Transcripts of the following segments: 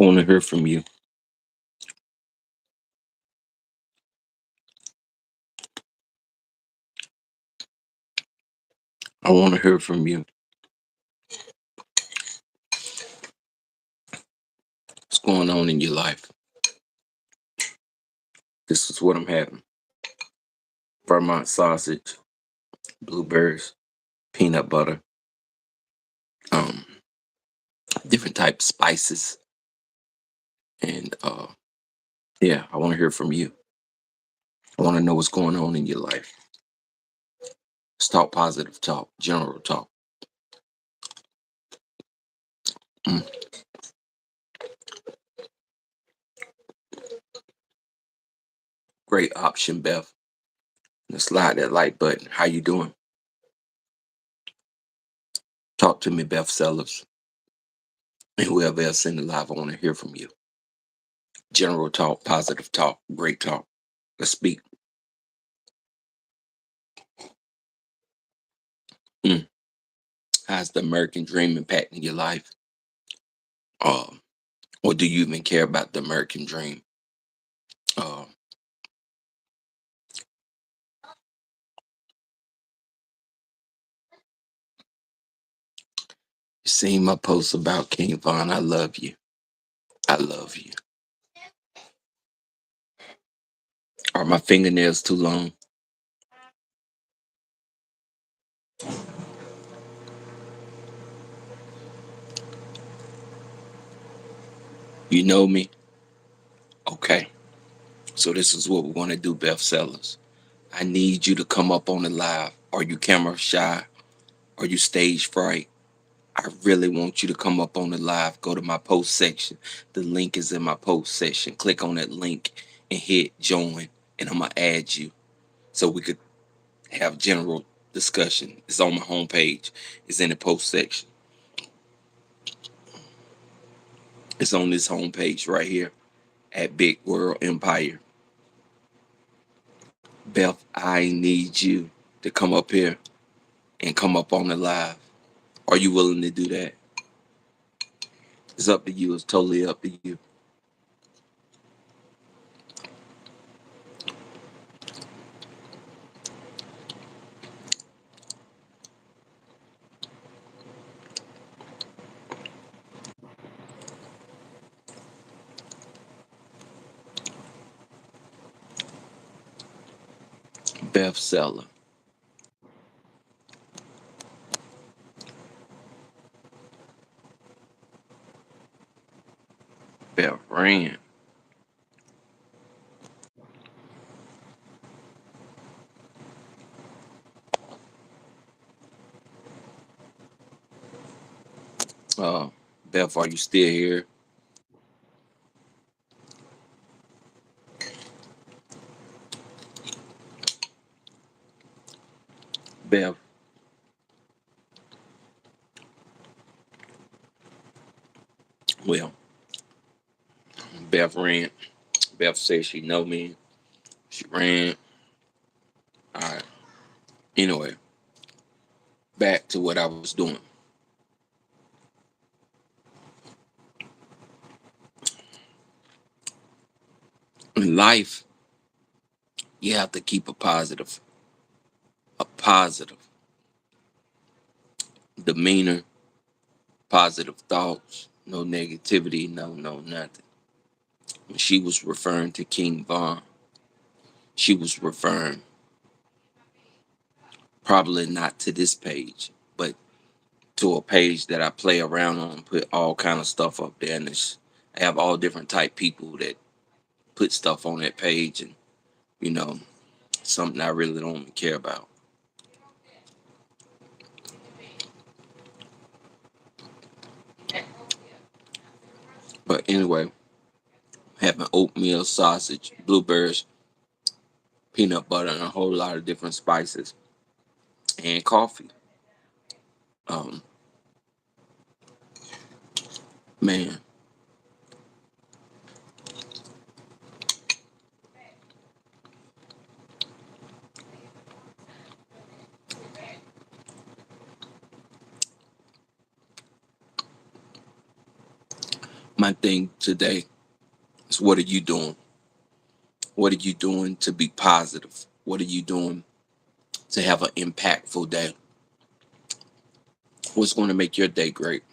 I want to hear from you. I want to hear from you. What's going on in your life? This is what I'm having: Vermont sausage, blueberries, peanut butter, um, different type spices, and yeah, I want to hear from you. I want to know what's going on in your life. Let's talk positive talk, general talk. Mm, great option, Beth. Let's slide that like button. How you doing? Talk to me, Beth Sellers, and whoever else in the live. I want to hear from you. General talk, positive talk, great talk. Let's speak. Mm. How's the American dream impacting your life? Um, or do you even care about the American dream? Uh, you seen my post about King Von? I love you. I love you. Are my fingernails too long? You know me? Okay. So this is what we want to do, Beth Sellers. I need you to come up on the live. Are you camera shy? Are you stage fright? I really want you to come up on the live. Go to my post section. The link is in my post section. Click on that link and hit join, and I'm gonna add you so we could have general discussion. It's on my homepage. It's in the post section. It's on this homepage right here at Big World Empire. Beth, I need you to come up here and come up on the live. Are you willing to do that? It's up to you. It's totally up to you. Beth Seller. Beth Rand. Uh, Beth, are you still here? Beth, well, Beth ran. Beth said she know me. She ran. All right. Anyway, back to what I was doing. In life, you have to keep a positive demeanor, positive thoughts, no negativity, no nothing. When she was referring to King Von, she was referring probably not to this page, but to a page that I play around on, put all kind of stuff up there, and I have all different type people that put stuff on that page, and you know, something I really don't even care about. But anyway, having oatmeal, sausage, blueberries, peanut butter, and a whole lot of different spices, and coffee. Um, man, My thing today is, what are you doing? What are you doing to be positive? What are you doing to have an impactful day? What's going to make your day great?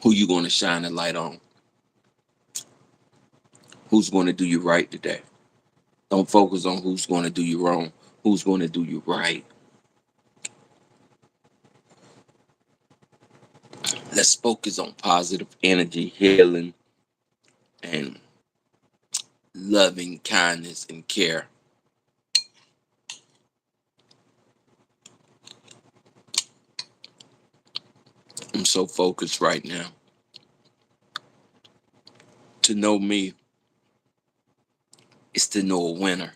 Who you going to shine a light on? Who's going to do you right today? Don't focus on who's going to do you wrong. Who's going to do you right? Let's focus on positive energy, healing, and loving kindness and care. I'm so focused right now. To know me is to know a winner.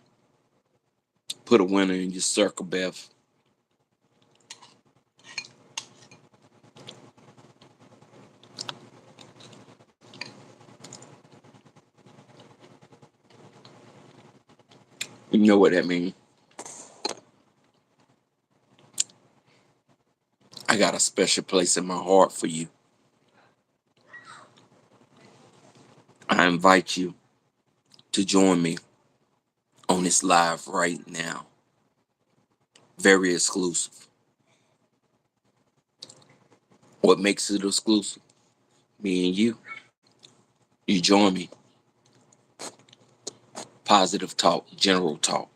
Put a winner in your circle, Beth. You know what that means. I got a special place in my heart for you. I invite you to join me on this live right now. Very exclusive. What makes it exclusive? Me and you. You join me. Positive talk, general talk.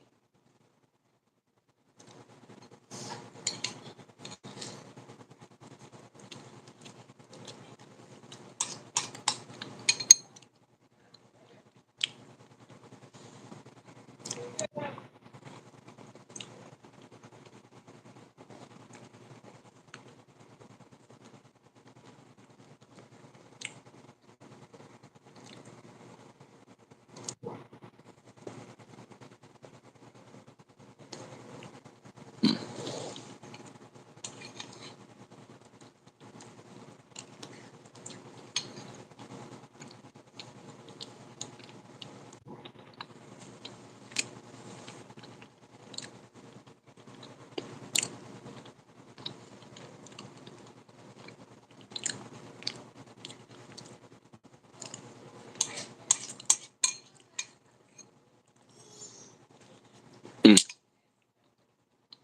Mm,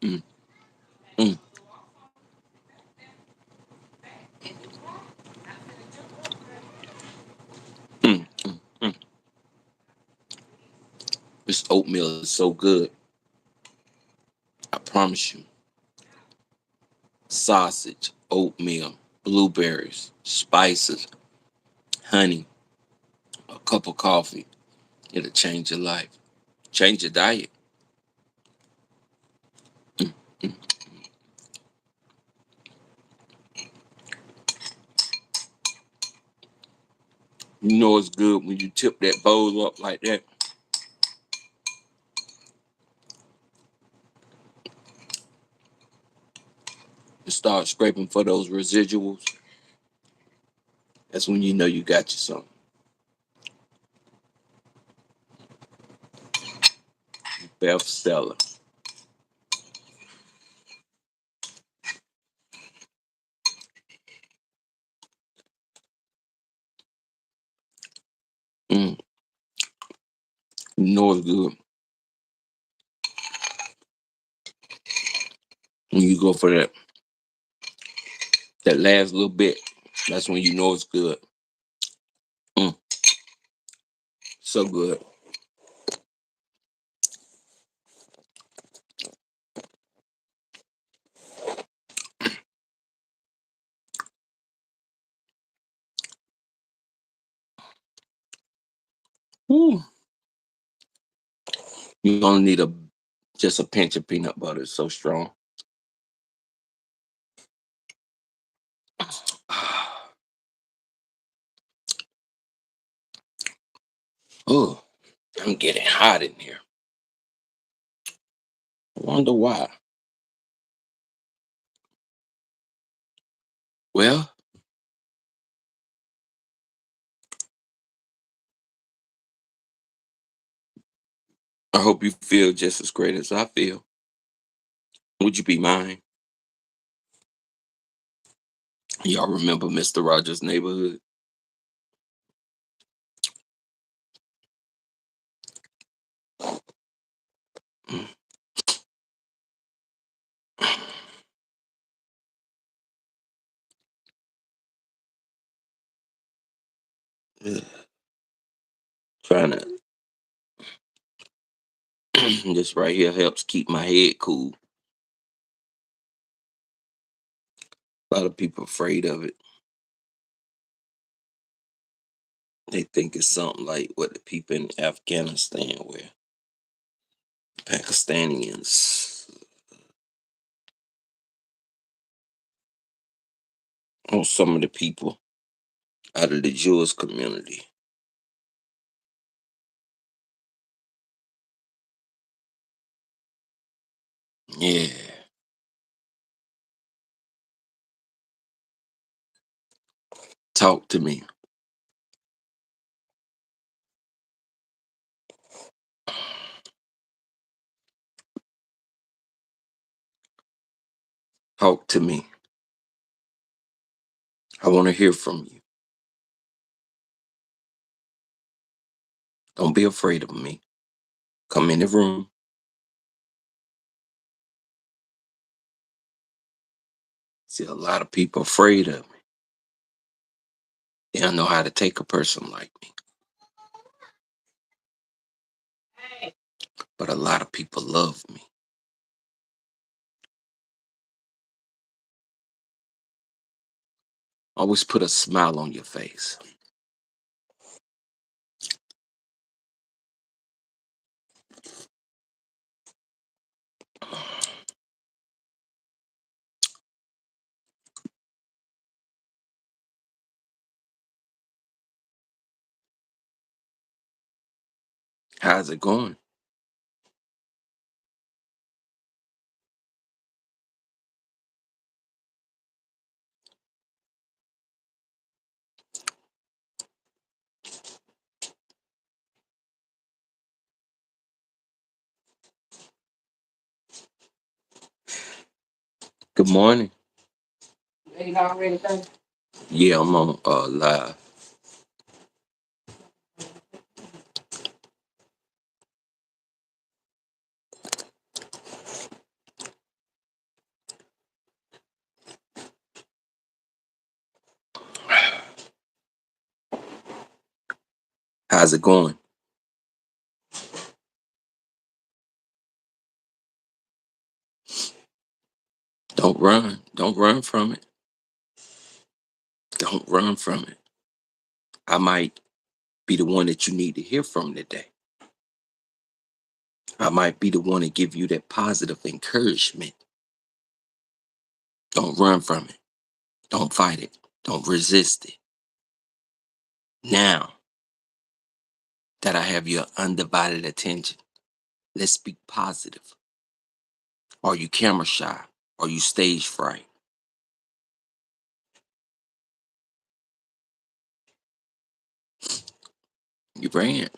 mm, mm, mm. This oatmeal is so good. I promise you. Sausage, oatmeal, blueberries, spices, honey, a cup of coffee. It'll change your life. Change your diet. Mm, mm. You know it's good when you tip that bowl up like that and start scraping for those residuals. That's when you know you got you something. Beth Stella. Mm, you know it's good when you go for that last little bit. That's when you know it's good. Mm, so good. Ooh. You only need just a pinch of peanut butter. It's so strong. Oh, I'm getting hot in here. I wonder why. Well, I hope you feel just as great as I feel. Would you be mine? Y'all remember Mr. Rogers' Neighborhood? Trying to this right here helps keep my head cool. A lot of people afraid of it. They think it's something like what the people in Afghanistan wear. Pakistanians. Or some of the people out of the Jewish community. Yeah. Talk to me. Talk to me. I want to hear from you. Don't be afraid of me. Come in the room. See, a lot of people afraid of me. They don't know how to take a person like me. But a lot of people love me. Always put a smile on your face. How's it going? Good morning. Ain't already done. Yeah, I'm on live. How's it going? Don't run. Don't run from it. Don't run from it. I might be the one that you need to hear from today. I might be the one to give you that positive encouragement. Don't run from it. Don't fight it. Don't resist it. Now that I have your undivided attention, let's speak positive. Are you camera shy? Are you stage fright? You ran.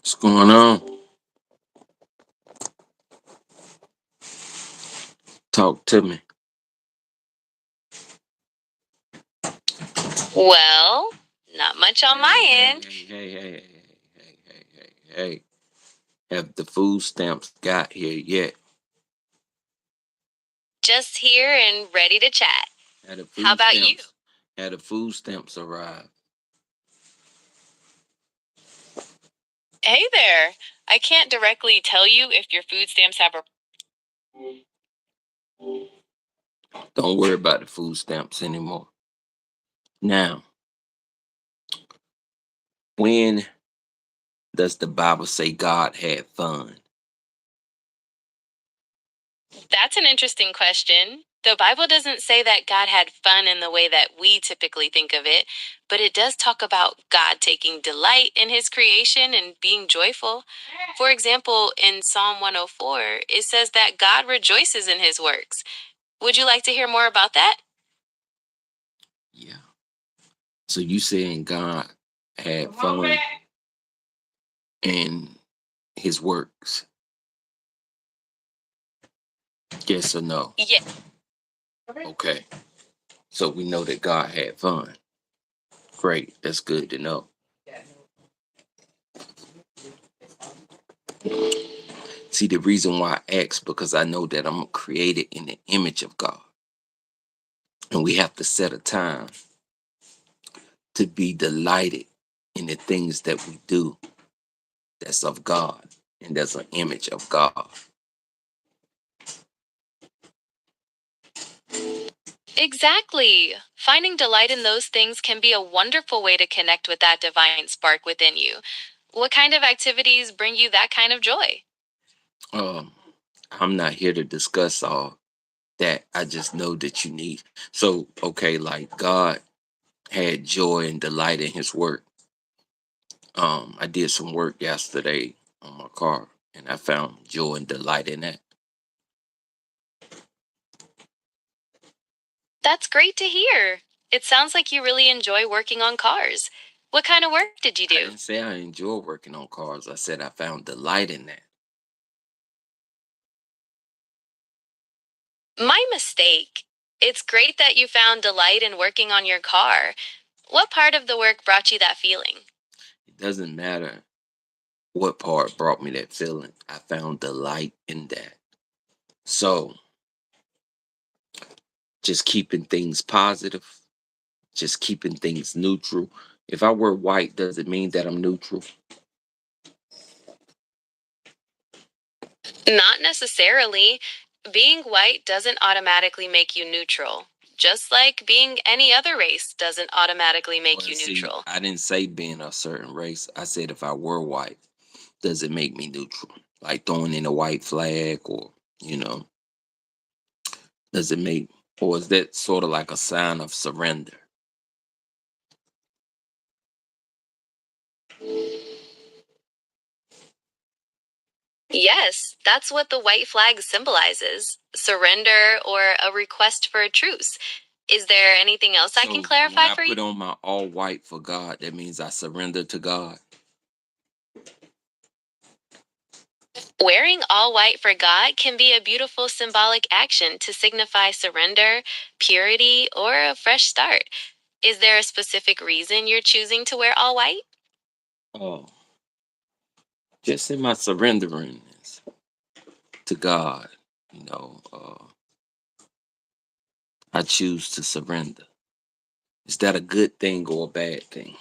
What's going on? Talk to me. Well, not much on my end. Hey. Have the food stamps got here yet? Just here and ready to chat. Had the How food about you? stamps? Had the food stamps arrived? Hey there. I can't directly tell you if your food stamps have a. Don't worry about the food stamps anymore. Now, when does the Bible say God had fun? That's an interesting question. The Bible doesn't say that God had fun in the way that we typically think of it, but it does talk about God taking delight in his creation and being joyful. For example, in Psalm 104, it says that God rejoices in his works. Would you like to hear more about that? Yeah. So you saying God had fun in his works? Yes or no? Yeah. Okay. So we know that God had fun. Great. That's good to know. See, the reason why I ask, because I know that I'm created in the image of God. And we have to set a time to be delighted in the things that we do that's of God and that's an image of God. Exactly. Finding delight in those things can be a wonderful way to connect with that divine spark within you. What kind of activities bring you that kind of joy? Um, I'm not here to discuss all that. I just know that you need. So, okay, like God had joy and delight in his work. I did some work yesterday on my car and I found joy and delight in that. That's great to hear. It sounds like you really enjoy working on cars. What kind of work did you I do? didn't say I enjoy working on cars. I said I found delight in that. My mistake. It's great that you found delight in working on your car. What part of the work brought you that feeling? It doesn't matter what part brought me that feeling. I found delight in that. So, just keeping things positive, just keeping things neutral. If I wear white, does it mean that I'm neutral? Not necessarily. Being white doesn't automatically make you neutral, just like being any other race doesn't automatically make Well, you see, neutral. I didn't say being a certain race. I said if I were white, does it make me neutral? Like throwing in a white flag, or, you know, does it make, or is that sort of like a sign of surrender? Yes, that's what the white flag symbolizes surrender or a request for a truce. Is there anything else I can So when clarify I for you? put on my all white for God, that means I surrender to God. Wearing all white for God can be a beautiful symbolic action to signify surrender, purity, or a fresh start. Is there a specific reason you're choosing to wear all white? Oh, just in my surrenderingness to God, you know, I choose to surrender. Is that a good thing or a bad thing?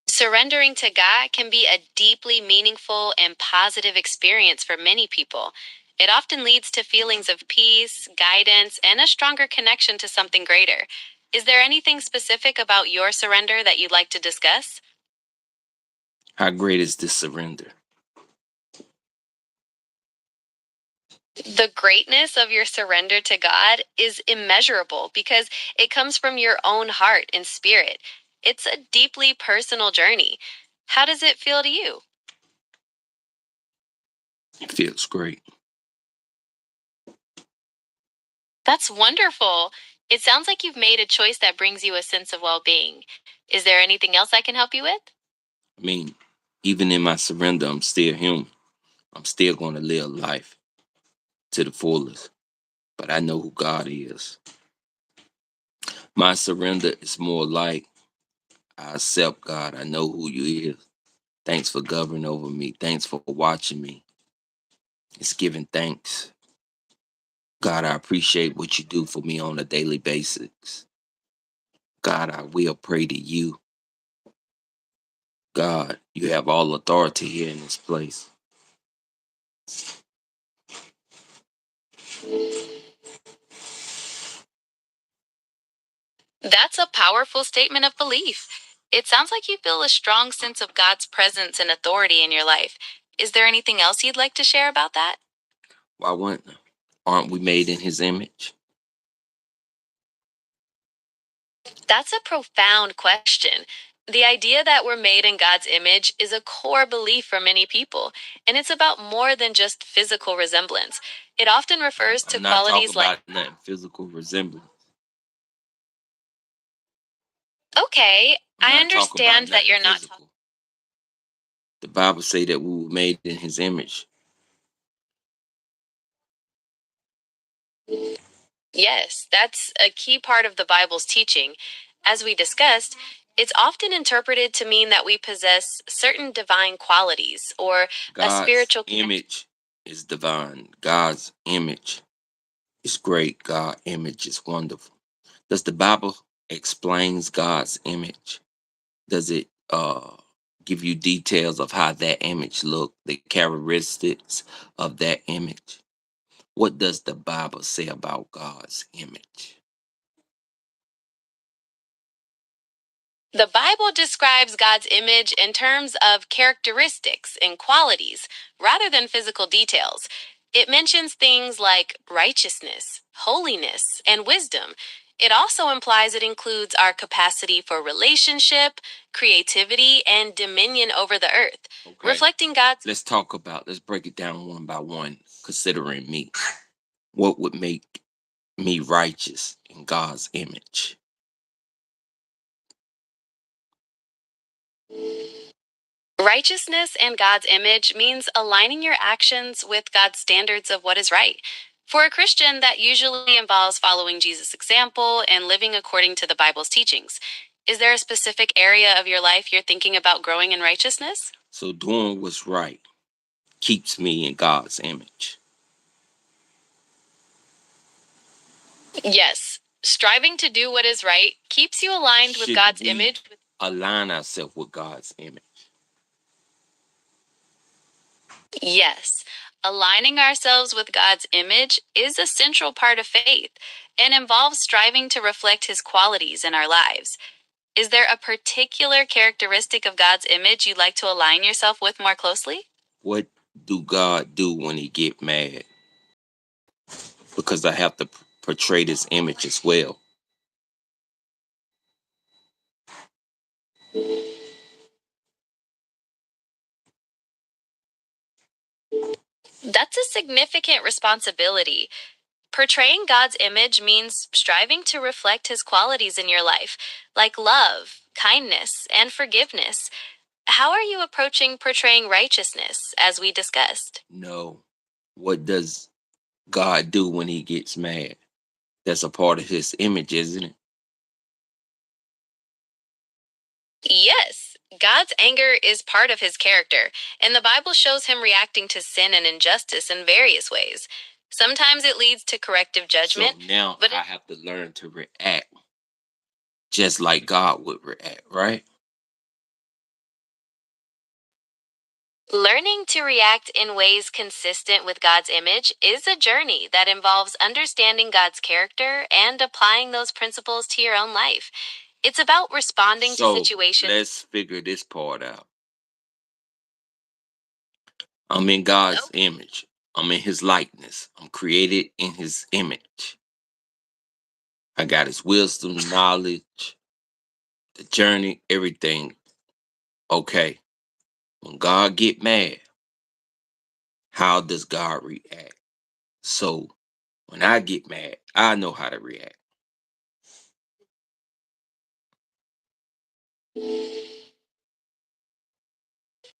Surrendering to God can be a deeply meaningful and positive experience for many people. It often leads to feelings of peace, guidance, and a stronger connection to something greater. Is there anything specific about your surrender that you'd like to discuss? How great is this surrender? The greatness of your surrender to God is immeasurable because it comes from your own heart and spirit. It's a deeply personal journey. How does it feel to you? It feels great. That's wonderful. It sounds like you've made a choice that brings you a sense of well being. Is there anything else I can help you with? I mean, even in my surrender, I'm still human. I'm still going to live life to the fullest. But I know who God is. My surrender is more like I accept God. I know who you is. Thanks for governing over me. Thanks for watching me. It's giving thanks. God, I appreciate what you do for me on a daily basis. God, I will pray to you. God, you have all authority here in this place. That's a powerful statement of belief. It sounds like you feel a strong sense of God's presence and authority in your life. Is there anything else you'd like to share about that? Why wouldn't? Aren't we made in his image? That's a profound question. The idea that we're made in God's image is a core belief for many people, and it's about more than just physical resemblance. It often refers to I'm not talking qualities like, about nothing physical resemblance. okay, I'm I not talking about understand that nothing you're not talking. physical. The Bible say that we were made in his image. Yes, that's a key part of the Bible's teaching. As we discussed, it's often interpreted to mean that we possess certain divine qualities or a God's spiritual connection. image is divine. God's image is great. God's image is wonderful. Does the Bible explains God's image? Does it give you details of how that image look, the characteristics of that image? What does the Bible say about God's image? The Bible describes God's image in terms of characteristics and qualities rather than physical details. It mentions things like righteousness, holiness, and wisdom. It also implies it includes our capacity for relationship, creativity, and dominion over the earth, Okay. reflecting God's. Let's break it down one by one, considering me. What would make me righteous in God's image? Righteousness and God's image means aligning your actions with God's standards of what is right. For a Christian, that usually involves following Jesus' example and living according to the Bible's teachings. Is there a specific area of your life you're thinking about growing in righteousness? So doing what's right keeps me in God's image. Yes. Striving to do what is right keeps you aligned with Should God's we image. align ourselves with God's image? Yes. Aligning ourselves with God's image is a central part of faith and involves striving to reflect his qualities in our lives. Is there a particular characteristic of God's image you'd like to align yourself with more closely? What do God do when he get mad? Because I have to portray this image as well. That's a significant responsibility. Portraying God's image means striving to reflect his qualities in your life, like love, kindness, and forgiveness. How are you approaching portraying righteousness, as we discussed? No. What does God do when he gets mad? That's a part of his image, isn't it? Yes, God's anger is part of his character, and the Bible shows him reacting to sin and injustice in various ways. Sometimes it leads to corrective judgment, So now but I have to learn to react just like God would react, right? learning to react in ways consistent with God's image is a journey that involves understanding God's character and applying those principles to your own life. It's about responding to So situations. let's figure this part out. I'm in God's image. I'm in his likeness. I'm created in his image. I got his wisdom, knowledge, the journey, everything. Okay. When God get mad, how does God react? So when I get mad, I know how to react.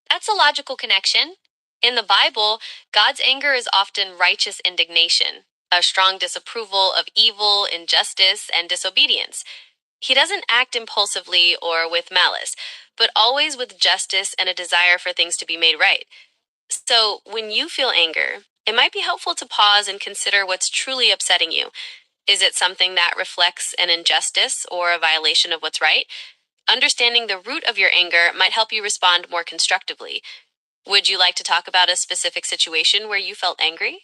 That's a logical connection. In the Bible, God's anger is often righteous indignation, a strong disapproval of evil, injustice, and disobedience. He doesn't act impulsively or with malice, but always with justice and a desire for things to be made right. So, when you feel anger, it might be helpful to pause and consider what's truly upsetting you. Is it something that reflects an injustice or a violation of what's right? Understanding the root of your anger might help you respond more constructively. Would you like to talk about a specific situation where you felt angry?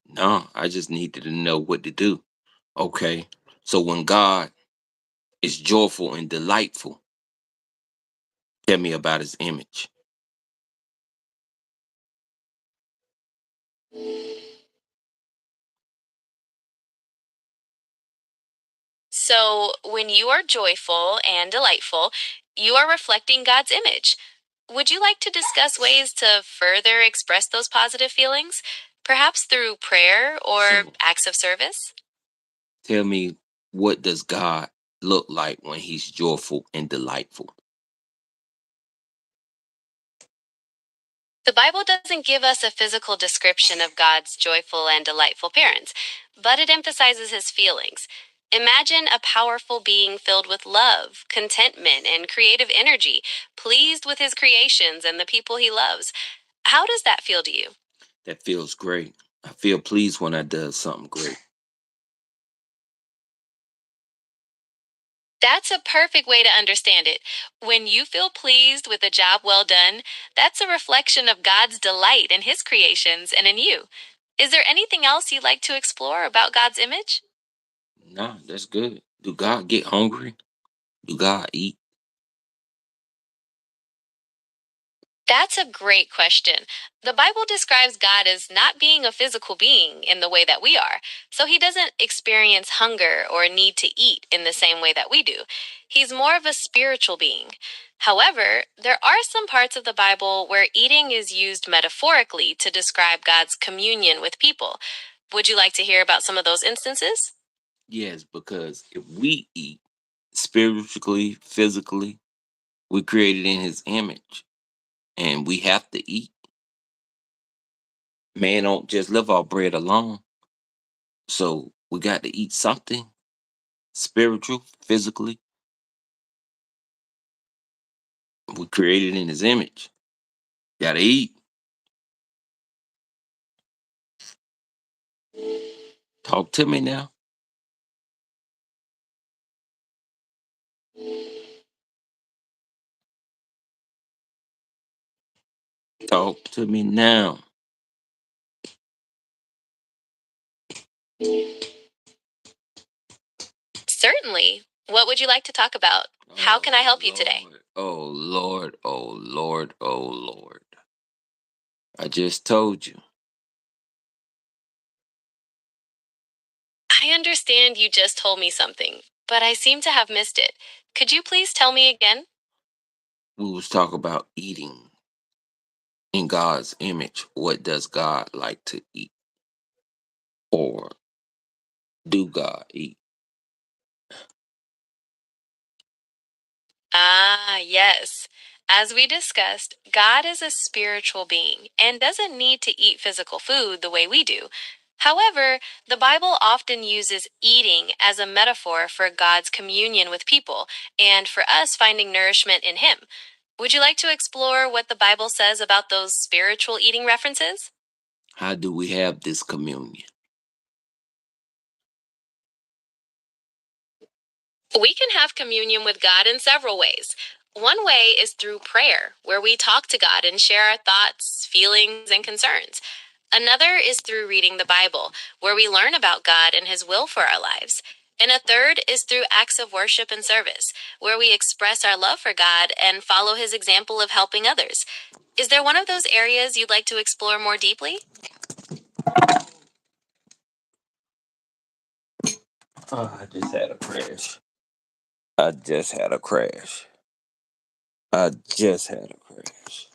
No, I just needed to know what to do. Okay. So when God is joyful and delightful, tell me about his image. So, when you are joyful and delightful, you are reflecting God's image. Would you like to discuss ways to further express those positive feelings? Perhaps through prayer or So acts of service? tell me, what does God look like when he's joyful and delightful? The Bible doesn't give us a physical description of God's joyful and delightful parents, but it emphasizes his feelings. Imagine a powerful being filled with love, contentment, and creative energy, pleased with his creations and the people he loves. How does that feel to you? That feels great. I feel pleased when I does something great. That's a perfect way to understand it. When you feel pleased with a job well done, that's a reflection of God's delight in his creations and in you. Is there anything else you'd like to explore about God's image? Nah, that's good. Do God get hungry? Do God eat? That's a great question. The Bible describes God as not being a physical being in the way that we are, so he doesn't experience hunger or need to eat in the same way that we do. He's more of a spiritual being. However, there are some parts of the Bible where eating is used metaphorically to describe God's communion with people. Would you like to hear about some of those instances? Yes, because if we eat spiritually, physically, we created in his image and we have to eat. Man don't just live off bread alone. So we got to eat something spiritual, physically. We created in his image. Gotta eat. Talk to me now. Talk to me now. Certainly. What would you like to talk about? How can I Oh help you today? Lord. Oh Lord. Oh Lord. Oh Lord. I just told you. I understand you just told me something, but I seem to have missed it. Could you please tell me again? We was talking about eating in God's image. What does God like to eat? Or do God eat? Ah, yes. As we discussed, God is a spiritual being and doesn't need to eat physical food the way we do. However, the Bible often uses eating as a metaphor for God's communion with people and for us finding nourishment in Him. Would you like to explore what the Bible says about those spiritual eating references? How do we have this communion? We can have communion with God in several ways. One way is through prayer, where we talk to God and share our thoughts, feelings, and concerns. Another is through reading the Bible, where we learn about God and His will for our lives. And a third is through acts of worship and service, where we express our love for God and follow His example of helping others. Is there one of those areas you'd like to explore more deeply? Oh, I just had a crash. I just had a crash. I just had a crash.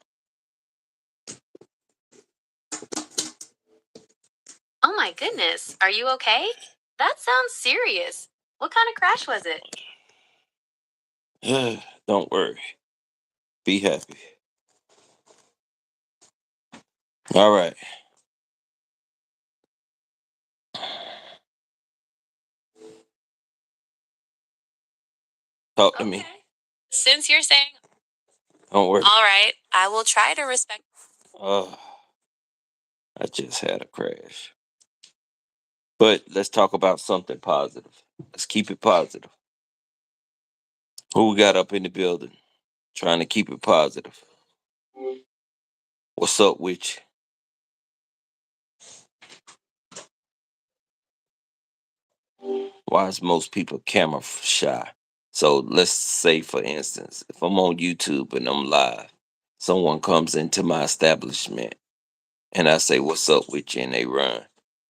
Oh my goodness, are you okay? That sounds serious. What kind of crash was it? Don't worry. Be happy. All right. Talk to me. Since you're saying, Don't worry. all right, I will try to respect. Oh, I just had a crash. But let's talk about something positive. Let's keep it positive. Who we got up in the building? Trying to keep it positive. What's up with you? Why is most people camera shy? So let's say, for instance, if I'm on YouTube and I'm live, someone comes into my establishment and I say, "What's up with you?" and they run.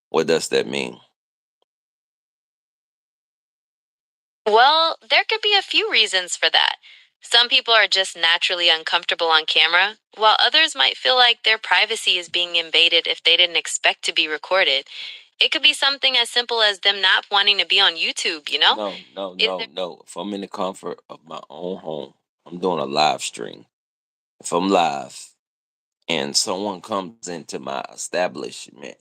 What does that mean? Well, there could be a few reasons for that. Some people are just naturally uncomfortable on camera, while others might feel like their privacy is being invaded if they didn't expect to be recorded. It could be something as simple as them not wanting to be on YouTube, you know? No, no, Is no, there no. If I'm in the comfort of my own home, I'm doing a live stream. If I'm live and someone comes into my establishment,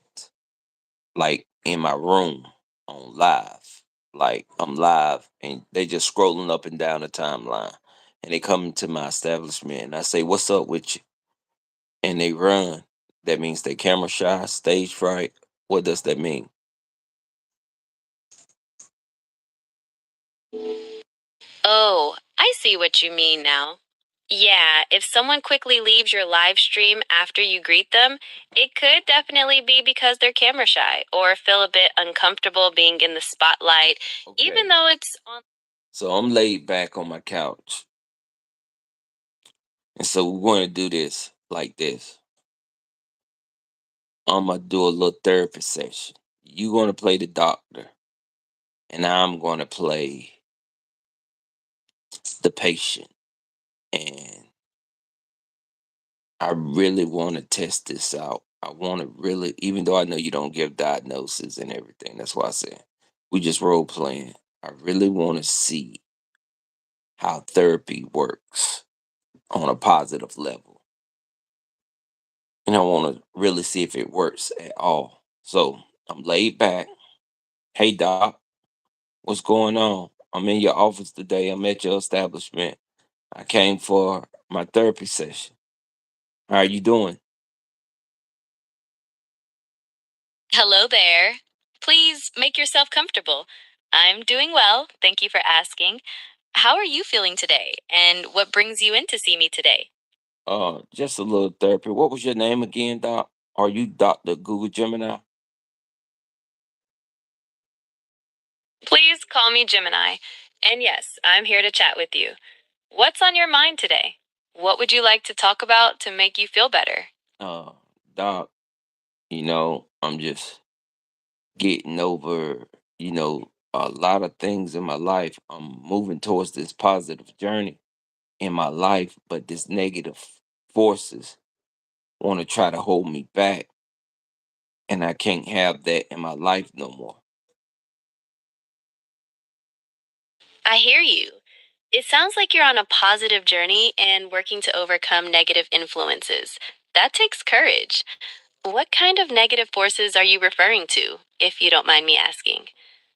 like in my room on live, like I'm live and they just scrolling up and down the timeline and they come into my establishment and I say, "What's up with you?" and they run, that means they camera shy, stage fright. What does that mean? Oh, I see what you mean now. Yeah, if someone quickly leaves your live stream after you greet them, it could definitely be because they're camera shy or feel a bit uncomfortable being in the spotlight, even Okay. though it's on. So I'm laid back on my couch. And so we're going to do this like this. I'm going to do a little therapy session. You're going to play the doctor, and I'm going to play the patient. And I really want to test this out. I want to really, even though I know you don't give diagnosis and everything, that's why I said we just role playing. I really want to see how therapy works on a positive level. And I want to really see if it works at all. So I'm laid back. "Hey, doc, what's going on? I'm in your office today. I'm at your establishment. I came for my therapy session. How are you doing?" Hello there. Please make yourself comfortable. I'm doing well. Thank you for asking. How are you feeling today? And what brings you in to see me today? Just a little therapy. What was your name again, doc? Are you Dr. Google Gemini? Please call me Gemini. And yes, I'm here to chat with you. What's on your mind today? What would you like to talk about to make you feel better? Uh, doc, I'm just getting over, a lot of things in my life. I'm moving towards this positive journey in my life, but this negative forces want to try to hold me back, and I can't have that in my life no more. I hear you. It sounds like you're on a positive journey and working to overcome negative influences. That takes courage. What kind of negative forces are you referring to, if you don't mind me asking?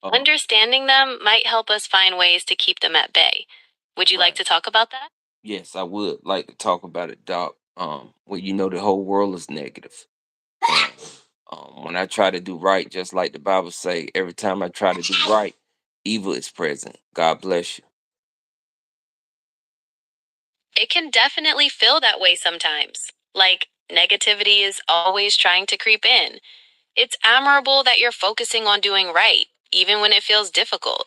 Uh, Understanding them might help us find ways to keep them at bay. Would you like right. to talk about that? Yes, I would like to talk about it, Doc. Well, the whole world is negative. And when I try to do right, just like the Bible say, every time I try to do right, evil is present. God bless you. It can definitely feel that way sometimes. Like negativity is always trying to creep in. It's admirable that you're focusing on doing right, even when it feels difficult.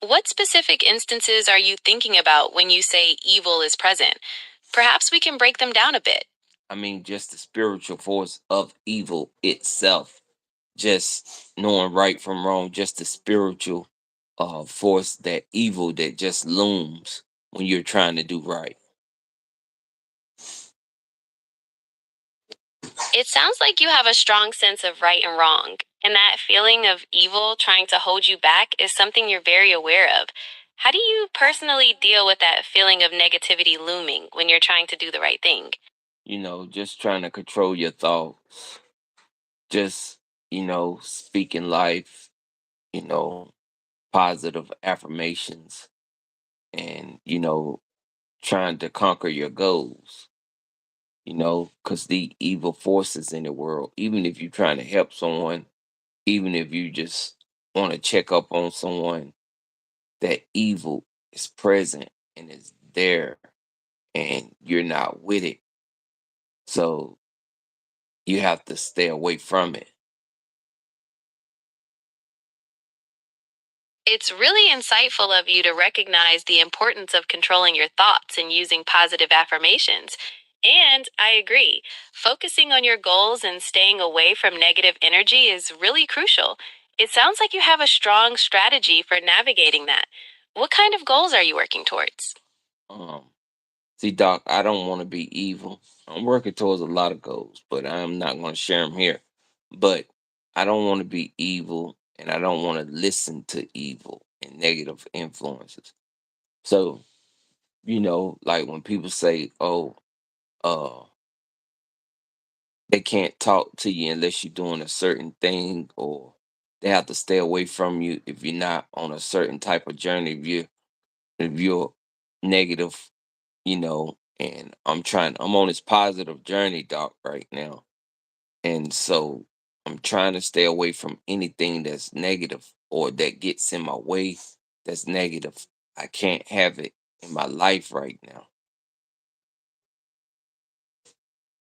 What specific instances are you thinking about when you say evil is present? Perhaps we can break them down a bit. I mean, just the spiritual force of evil itself, just knowing right from wrong, just the spiritual force, that evil that just looms when you're trying to do right. It sounds like you have a strong sense of right and wrong, and that feeling of evil trying to hold you back is something you're very aware of. How do you personally deal with that feeling of negativity looming when you're trying to do the right thing? just trying to control your thoughts, just, speaking life, you know, positive affirmations, and, trying to conquer your goals, because the evil forces in the world, even if you're trying to help someone, even if you just want to check up on someone, that evil is present and is there and you're not with it. So you have to stay away from it. It's really insightful of you to recognize the importance of controlling your thoughts and using positive affirmations. And I agree, focusing on your goals and staying away from negative energy is really crucial. It sounds like you have a strong strategy for navigating that. What kind of goals are you working towards? Um, See, Doc, I don't want to be evil. I'm working towards a lot of goals, but I'm not going to share them here. But I don't want to be evil, and I don't want to listen to evil and negative influences. So, like when people say, "Oh, uh, they can't talk to you unless you're doing a certain thing," or they have to stay away from you if you're not on a certain type of journey. If you're negative, and I'm on this positive journey, Doc, right now. And so I'm trying to stay away from anything that's negative or that gets in my way that's negative. I can't have it in my life right now.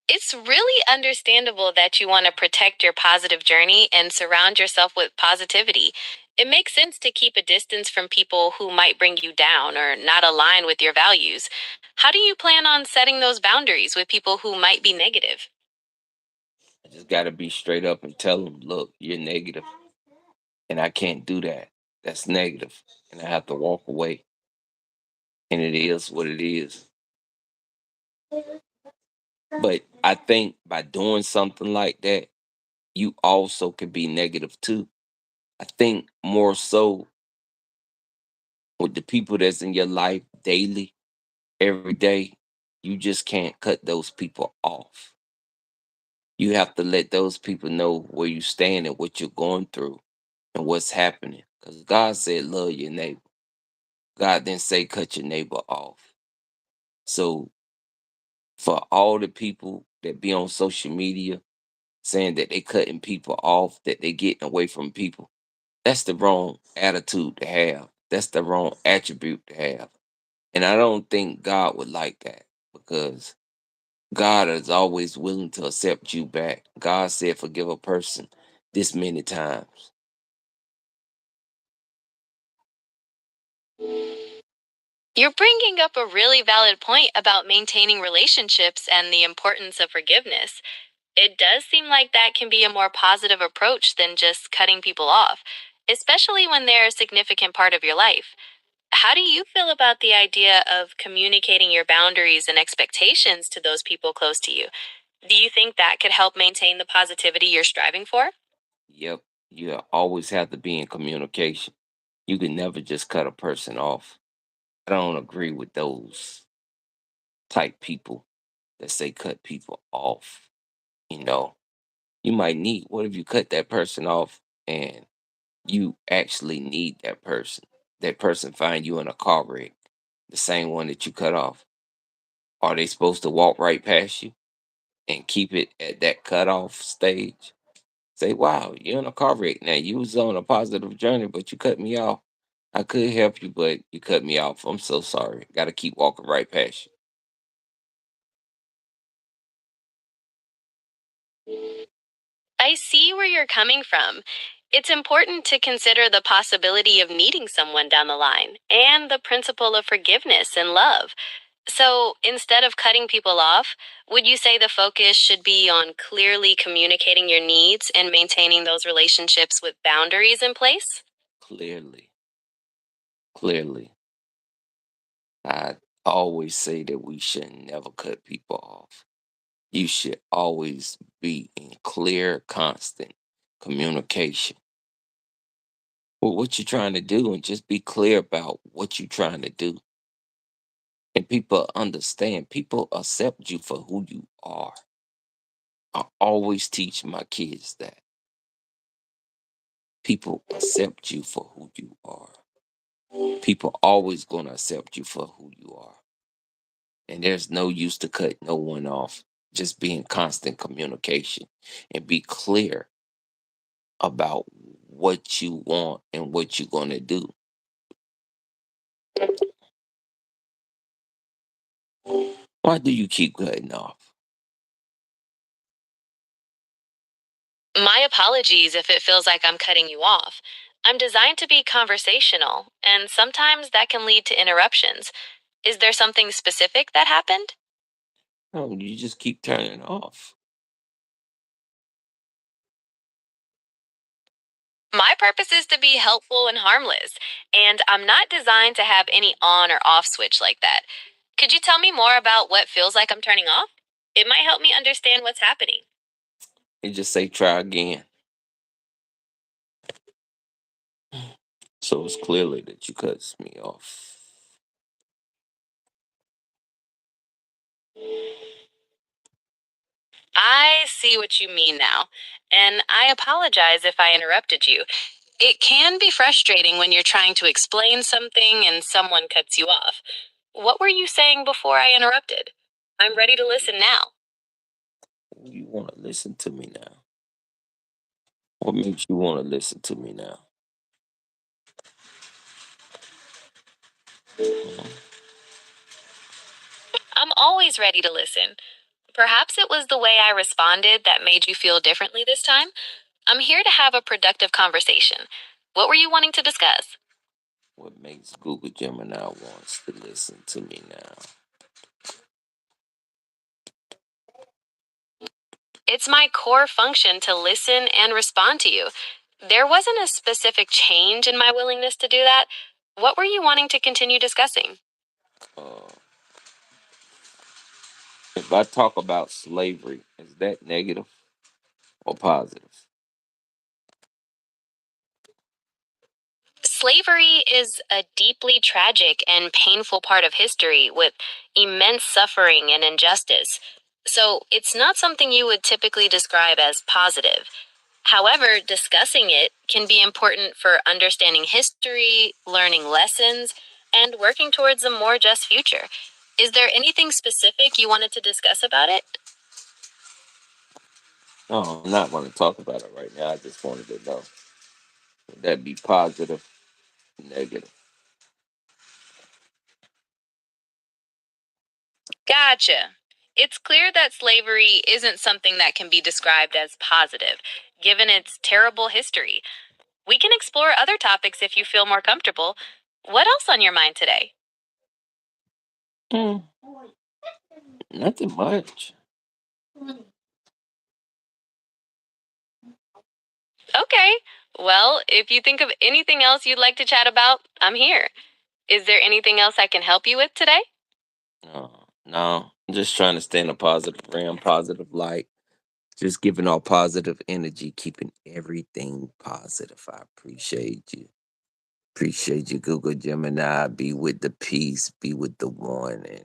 It's really understandable that you want to protect your positive journey and surround yourself with positivity. It makes sense to keep a distance from people who might bring you down or not align with your values. How do you plan on setting those boundaries with people who might be negative? I just got to be straight up and tell them, look, you're negative, and I can't do that. That's negative, and I have to walk away. And it is what it is. But I think by doing something like that, you also could be negative too. I think more so with the people that's in your life daily, every day, you just can't cut those people off. You have to let those people know where you stand and what you're going through and what's happening. Because God said, love your neighbor. God didn't say cut your neighbor off. So for all the people that be on social media saying that they cutting people off, that they getting away from people, that's the wrong attitude to have. That's the wrong attribute to have. And I don't think God would like that because God is always willing to accept you back. God said, forgive a person this many times. You're bringing up a really valid point about maintaining relationships and the importance of forgiveness. It does seem like that can be a more positive approach than just cutting people off, especially when they're a significant part of your life. How do you feel about the idea of communicating your boundaries and expectations to those people close to you? Do you think that could help maintain the positivity you're striving for? Yep, you always have to be in communication. You can never just cut a person off. I don't agree with those type people that say cut people off. You know, you might need, what if you cut that person off and you actually need that person? That person find you in a car wreck, the same one that you cut off. Are they supposed to walk right past you and keep it at that cutoff stage? Say, wow, you're in a car wreck now. You was on a positive journey, but you cut me off. I could help you, but you cut me off. I'm so sorry. Got to keep walking right past I see where you're coming from. It's important to consider the possibility of needing someone down the line and the principle of forgiveness and love. So instead of cutting people off, would you say the focus should be on clearly communicating your needs and maintaining those relationships with boundaries in place? you. Clearly, clearly. I always say that we should never cut people off. You should always be in clear, constant communication with what you're trying to do and just be clear about what you're trying to do. And people understand, people accept you for who you are. I always teach my kids that people accept you for who you are. People always going to accept you for who you are. And there's no use to cut no one off. Just be in constant communication and be clear about what you want and what you're going to do. Why do you keep cutting off? My apologies if it feels like I'm cutting you off. I'm designed to be conversational, and sometimes that can lead to interruptions. Is there something specific that happened? No, you just keep turning off. My purpose is to be helpful and harmless, and I'm not designed to have any on or off switch like that. Could you tell me more about what feels like I'm turning off? It might help me understand what's happening. You just say try again. So it's clearly that you cuts me off. I see what you mean now, and I apologize if I interrupted you. It can be frustrating when you're trying to explain something and someone cuts you off. What were you saying before I interrupted? I'm ready to listen now. You want to listen to me now? What makes you want to listen to me now? Mhm. I'm always ready to listen. Perhaps it was the way I responded that made you feel differently this time. I'm here to have a productive conversation. What were you wanting to discuss? What makes Google Gemini wants to listen to me now? It's my core function to listen and respond to you. There wasn't a specific change in my willingness to do that. What were you wanting to continue discussing? Uh, if I talk about slavery, is that negative or positive? Slavery is a deeply tragic and painful part of history with immense suffering and injustice. So it's not something you would typically describe as positive. However, discussing it can be important for understanding history, learning lessons, and working towards a more just future. Is there anything specific you wanted to discuss about it? No, I'm not going to talk about it right now. I just wanted to know. Would that be positive, negative? Gotcha. It's clear that slavery isn't something that can be described as positive, given its terrible history. We can explore other topics if you feel more comfortable. What else on your mind today? Mm, nothing much. Okay. Well, if you think of anything else you'd like to chat about, I'm here. Is there anything else I can help you with today? No. I'm just trying to stay in a positive realm, positive light. Just giving all positive energy, keeping everything positive. I appreciate you. Appreciate you, Google Gemini. Be with the peace, be with the one, and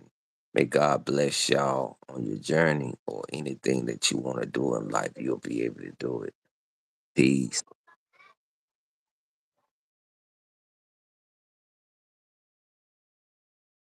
may God bless y'all on your journey or anything that you want to do in life. You'll be able to do it. Peace.